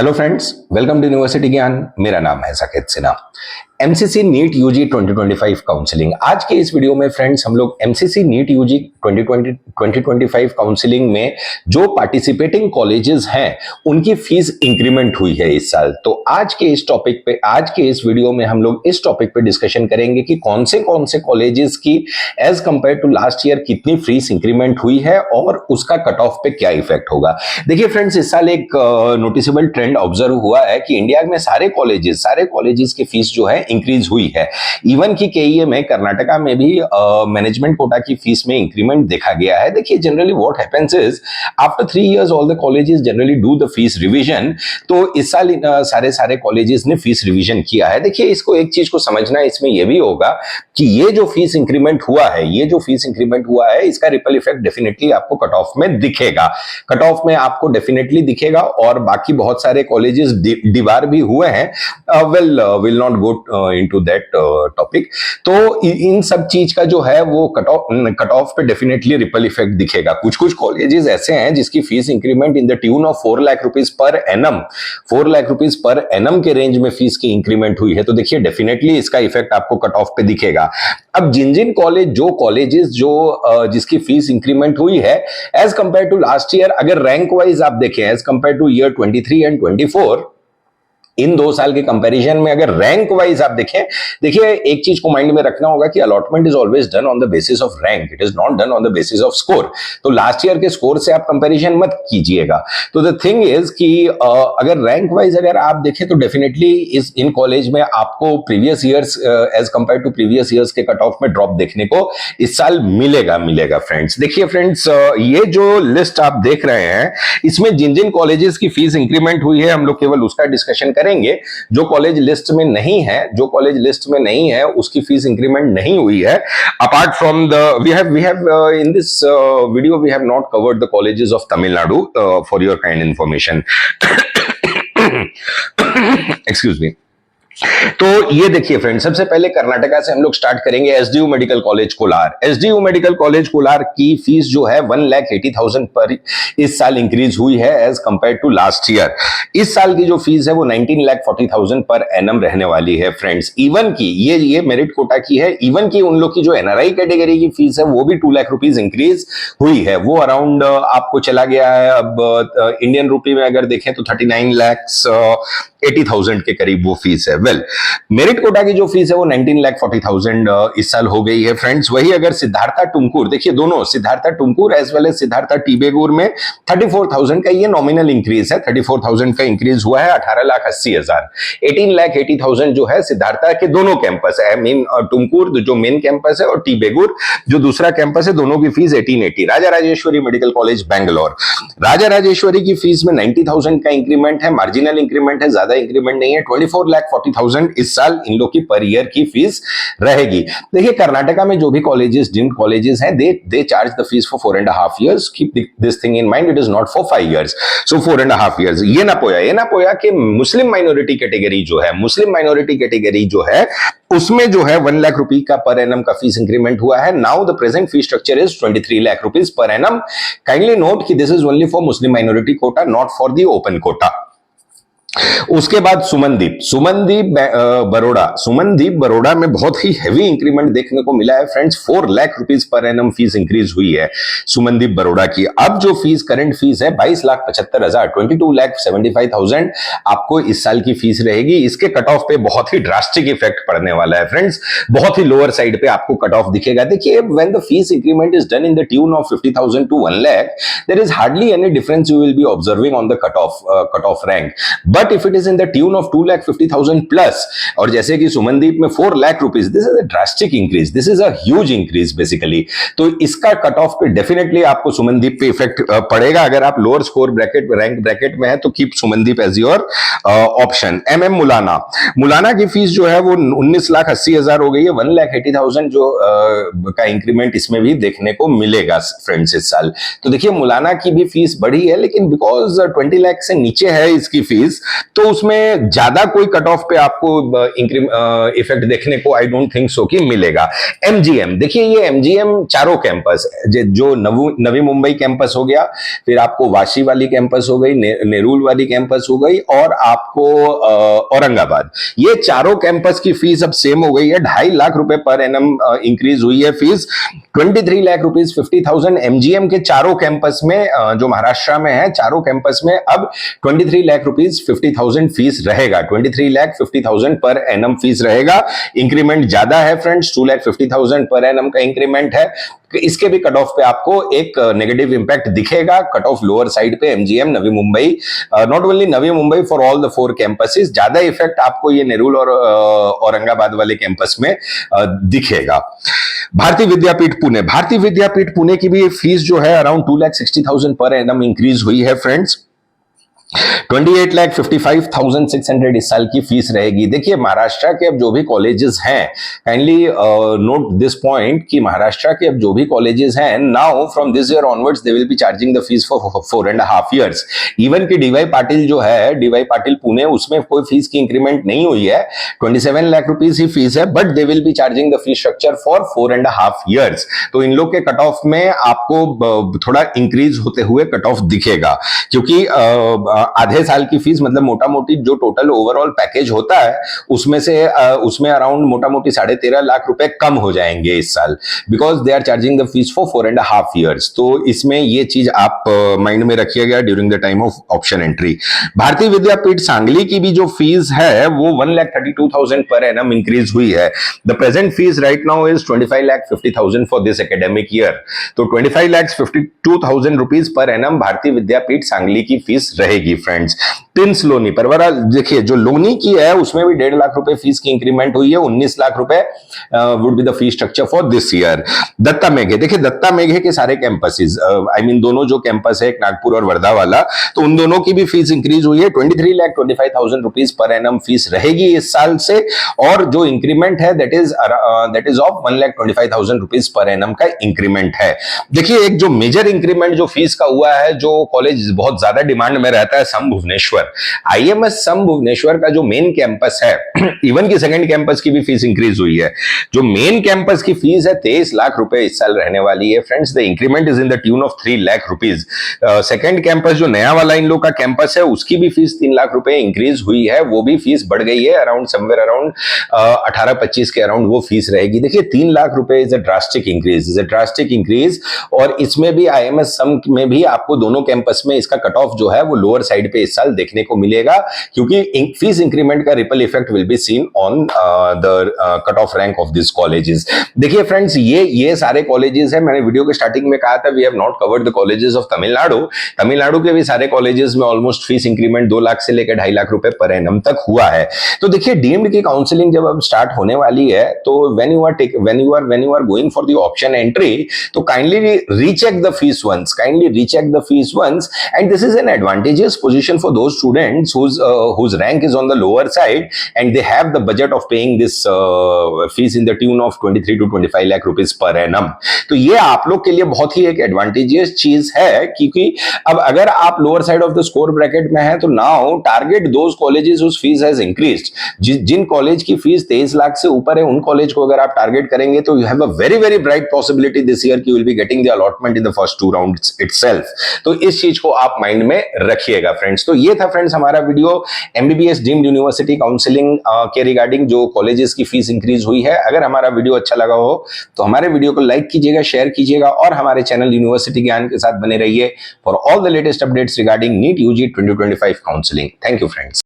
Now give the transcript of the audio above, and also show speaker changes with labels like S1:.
S1: Hello friends, welcome to university Gyan. मेरा नाम है Saket Sinha. MCC NEET UG 2025 counselling. आज के इस वीडियो में फ्रेंड्स हम लोग एमसीसी नीट यूजी 2025 काउंसलिंग में जो पार्टिसिपेटिंग कॉलेजेस हैं उनकी फीस इंक्रीमेंट हुई है इस साल। तो आज के इस वीडियो में हम लोग इस टॉपिक पे डिस्कशन करेंगे कि कौन से कॉलेजेस की as compare to last year कितनी फीस इंक्रीमेंट हुई है और उसका कट ऑफ पे क्या इफेक्ट होगा। देखिए फ्रेंड्स, इस साल एक नोटिसेबल ट्रेंड ऑब्जर्व हुआ है कि इंडिया में सारे कॉलेजेस की फीस जो है इंक्रीज हुई है। इवन की केईए में, कर्नाटका में भी मैनेजमेंट कोटा की फीस में इंक्रीमेंट देखा गया है। देखिए generally what happens is after 3 years all the colleges generally do the fees revision. तो इस साल सारे कॉलेजेस ने फीस रिवीजन किया है। देखिए इसको एक चीज को समझना इसमें यह भी होगा कि ये जो फीस इंक्रीमेंट हुआ है इसका रिपल इफेक्ट डेफिनेटली आपको कट ऑफ में दिखेगा। कट ऑफ में आपको डेफिनेटली दिखेगा और बाकी बहुत सारे कॉलेजेस डिबार भी हुए हैं। Will not go into that topic. तो इन सब चीज का जो है वो कट ऑफ पे डेफिनेटली रिपल इफेक्ट दिखेगा। कुछ कॉलेजेस ऐसे हैं जिसकी fees increment in the tune of 4 lakh rupees per annum के रेंज में फीस की इंक्रीमेंट हुई है। तो देखिए डेफिनेटली इसका इफेक्ट आपको कट ऑफ पे दिखेगा। अब जिन कॉलेजेस जिसकी फीस इंक्रीमेंट हुई है as compare to last year, अगर रैंक वाइज आप देखें as compare to year 23 and 24, इन 2 साल के कंपैरिजन में अगर रैंक वाइज आप देखें, देखिए एक चीज को माइंड में रखना होगा कि allotment is always done on the basis of rank, it is not done on the basis off score. तो लास्ट ईयर के स्कोर से आप कंपैरिजन मत कीजिएगा। तो द थिंग इज कि अगर रैंक वाइज अगर आप देखें तो डेफिनेटली इन कॉलेज में आपको previous years as compare to previous years के कट ऑफ में ड्रॉप देखने को इस साल मिलेगा फ्रेंड्स। देखिए फ्रेंड्स, ये जो लिस्ट आप देख रहे हैं इसमें जिन कॉलेजेस की फीस इंक्रीमेंट हुई है हम लोग केवल उसका डिस्कशन करेंगे। जो कॉलेज लिस्ट में नहीं है उसकी फीस इंक्रीमेंट नहीं हुई है। Apart from the we have in this video we have not covered the colleges of Tamil Nadu for your kind information. Excuse me. तो ये देखिए फ्रेंड्स, सबसे पहले कर्नाटका से हम लोग स्टार्ट करेंगे। एसडीयू मेडिकल कॉलेज कोलार की फीस जो है 1,80,000 पर इस साल इंक्रीज हुई है as compare to last year. इस साल की जो फीस है वो 19,40,000 पर एनम रहने वाली है फ्रेंड्स। इवन की ये मेरिट कोटा की है। इवन की उन लोग की जो एनआरआई कैटेगरी की फीस है वो भी 2 लाख रुपीज इंक्रीज हुई है। वो अराउंड आपको चला गया है, अब इंडियन रुपी में अगर देखें तो 39,80,000 के करीब वो फीस है। मेरिट कोटा की जो फीस है वो 19,40,000 इस साल हो गई है फ्रेंड्स। वही अगर सिद्धार्था तुमकुर, देखिए दोनों Siddhartha Tumkur as well as Siddhartha T Begur में 34,000 का ये नॉमिनल इंक्रीज है। 34,000 का इंक्रीज हुआ है। 18,80,000, 18,80,000 जो है सिद्धार्था के दोनों कैंपस है, मेन तुमकुर जो मेन कैंपस है और टीबेगुर जो दूसरा कैंपस है, दोनों की फीस 1880। राजा राजेश्वरी मेडिकल कॉलेज बैंगलोर, राजा राजेश्वरी की फीस में 90,000 का इंक्रीमेंट है। मार्जिनल इंक्रीमेंट है, ज्यादा इंक्रीमेंट नहीं है। 24,40,000 इस साल इन लोग की पर ईयर की फीस रहेगी। देखिए कर्नाटका में जो भी जिन कॉलेजेस हैं they charge the fees for 4.5 years। Keep this thing in mind, it is not for 5 years, so 4.5 years। ये ना पोया कि मुस्लिम माइनॉरिटी कैटेगरी जो है उसमें जो है 1 लाख रुपए का पर एनम का फीस इंक्रीमेंट हुआ है। Now the present fee structure is 23 lakh rupees per annum. Kindly note कि this is only for Muslim minority quota, not for the open quota. उसके बाद सुमनदीप बरोड़ा में बहुत ही हैवी इंक्रीमेंट देखने को मिला है friends. 4 lakh rupees per annum fees increase हुई है सुमनदीप बरोड़ा की। अब जो करंट फीस है 22,75,000, 22,75,000 आपको इस साल की फीस रहेगी। इसके कट ऑफ पे बहुत ही ड्रास्टिक इफेक्ट पड़ने वाला है फ्रेंड्स। बहुत ही लोअर साइड पे आपको कट ऑफ दिखेगा। देखिए when the fees increment is done in the tune of 50,000 to 1 lakh, there is hardly any difference you will be observing on the cut off rank. But if it is in the tune of 2,50,000 plus, और जैसे कि सुमनदीप में 4 lakh rupees, this is a drastic increase, this is a huge increase basically. तो इसका cut off पे definitely आपको सुमनदीप पे effect पड़ेगा। अगर आप लोअर स्कोर रैंक ब्रैकेट में है तो keep Sumandeep as your option. MM Mullana की फीस जो है वो 19,80,000 हो गई है। 1,80,000 जो का इंक्रीमेंट इसमें भी देखने को मिलेगा फ्रेंड्स इस साल। तो देखिए मुलाना की भी फीस बढ़ी है, लेकिन बिकॉज 20 लाख से नीचे है इसकी फीस, तो उसमें ज्यादा कोई कट ऑफ पे आपको इफेक्ट देखने को आई डोंट थिंक सो कि मिलेगा। एमजीएम देखिए, ये एमजीएम चारों कैंपस जो नवी मुंबई कैंपस हो गया, फिर आपको वाशी वाली कैंपस हो गई, नेरुल वाली कैंपस हो गई, और आपको औरंगाबाद, ये चारों कैंपस की फीस अब सेम हो गई है। 2.5 लाख रुपए पर एनम इंक्रीज हुई है फीस। 23 लाख रुपीज 50,000 एमजीएम के चारों कैंपस में, जो महाराष्ट्र में है, चारों कैंपस में अब 23 लाख रुपीज 50,000 फीस रहेगा। 23 लाख 50,000 पर एनम फीस रहेगा। इंक्रीमेंट ज्यादा है फ्रेंड्स, 2 लाख 50,000 पर एनम का इंक्रीमेंट है। इसके भी कट ऑफ पे आपको एक नेगेटिव इंपैक्ट दिखेगा, कट ऑफ लोअर साइड पे MGM Navi Mumbai, not only Navi Mumbai, for all the 4 campuses. ज्यादा इफेक्ट आपको ये नेरुल और औरंगाबाद वाले कैंपस में दिखेगा। भारतीय विद्यापीठ पुणे, भारतीय विद्यापीठ पुणे की भी फीस जो है अराउंड 2,60,000 पर एनम इंक्रीज हुई है फ्रेंड्स। 28,55,600 इस साल की फीस रहेगी। देखिए, महाराष्ट्र के अब जो भी कॉलेजेस हैं, काइंडली नोट दिस पॉइंट कि महाराष्ट्र के अब जो भी कॉलेजेस हैं, now from this year onwards they will be charging the fees for 4.5 years। Even कि डीवाई पाटिल जो है, डीवाई पाटिल पुणे, उसमें कोई फीस की इंक्रीमेंट नहीं हुई है, 27 लाख रुपीस ही फीस है, but they will be charging the fees structure for 4.5 years। तो इन लोग के कट ऑफ में आपको थोड़ा इंक्रीज होते हुए कट ऑफ दिखेगा, क्योंकि आधे साल की फीस मतलब मोटा मोटी जो टोटल ओवरऑल पैकेज होता है उसमें अराउंड मोटा मोटी 13.5 लाख रुपए कम हो जाएंगे इस साल, because they are charging the fees for 4.5 years। तो इसमें ये चीज आप माइंड में रखिएगा during the time of option entry. भारतीय विद्यापीठ सांगली की भी जो फीस है वो 1,32,000 पर एनम इंक्रीज हुई है। The present fees right now is 25,50,000 for this academic year. तो 25,52,000 रुपीज पर एनम भारतीय विद्यापीठ सांगली की फीस रहेगी फ्रेंड्स। प्रिंस लोनी परवरा, देखिए जो लोनी की है उसमें भी 1.5 लाख रुपए फीस की इंक्रीमेंट हुई है। 19 लाख रुपए would be the fees structure for this year. Datta Meghe, देखिए दत्ता मेघे के सारे कैंपसेस, आई मीन दोनों जो कैंपस है, नागपुर और वर्धा वाला, तो उन दोनों की भी फीस इंक्रीज हुई है। 23,25,000 रुपीज पर एनम फीस रहेगी इस साल से, और जो इंक्रीमेंट है that is of 1,25,000 rupees per annum का इंक्रीमेंट है। देखिए, एक जो मेजर इंक्रीमेंट जो फीस का हुआ है, जो कॉलेज बहुत ज्यादा डिमांड में रहता है, सम भुवनेश्वर, आईएमएस सम भुवनेश्वर का जो मेन कैंपस है, इवन की सेकंड कैंपस की भी फीस इंक्रीज हुई है। जो मेन कैंपस की फीस है 23 लाख रुपए इस साल रहने वाली है friends. The increment is in the tune of 3 lakh rupees. Second campus जो नया वाला इन लोग का कैंपस है, उसकी भी फीस 3 लाख रुपए इंक्रीज हुई है। वो भी फीस बढ़ गई है, अराउंड समवेयर अराउंड 18-25 के अराउंड वो फीस रहेगी। देखिए 3 लाख रुपए इज अ ड्रास्टिक इंक्रीज, और इसमें भी आईएमएस सम में भी आपको दोनों कैंपस में इसका कट ऑफ जो है वो लोअर साइड पे इस साल देखने को मिलेगा, क्योंकि फीस इंक्रीमेंट का ripple effect will be seen on the cut off rank of this colleges. देखिए फ्रेंड्स, ये सारे कॉलेजेस है, मैंने वीडियो के स्टार्टिंग में कहा था we have not covered the colleges of Tamil Nadu के भी सारे कॉलेजेस में ऑलमोस्ट फीस इंक्रीमेंट 2 लाख से लेकर 2.5 लाख रुपए पर एनम तक हुआ है। तो देखिए, डीम्ड की काउंसलिंग जब अब स्टार्ट होने वाली है, तो when you are going for the option entry, तो kindly recheck the fees once, and this is an advantageous position for those students whose rank is on the lower side and they have the budget of paying this fees in the tune of 23 to 25 lakh rupees per annum। तो ये आप लोग के लिए बहुत ही एक advantageous चीज है, क्योंकि अब अगर आप lower side of the score bracket में है, तो now target those colleges whose fees has increased। जिन कॉलेज की फीस 23 लाख से ऊपर है, उन कॉलेज को अगर आप टारगेट करेंगे, तो you have a very very bright possibility this year की will be getting the allotment in the first 2 rounds itself. तो इस चीज को आप माइंड में रखिएगा फ्रेंड्स। तो ये था फ्रेंड्स हमारा video MBBS deemed university counselling के रिगार्डिंग जो कॉलेजेस की फीस इंक्रीज हुई है। अगर हमारा वीडियो अच्छा लगा हो तो हमारे वीडियो को लाइक कीजिएगा, शेयर कीजिएगा, और हमारे चैनल यूनिवर्सिटी ज्ञान के साथ बने रहिए for all the latest updates regarding NEET UG 2025 counselling. Thank you friends.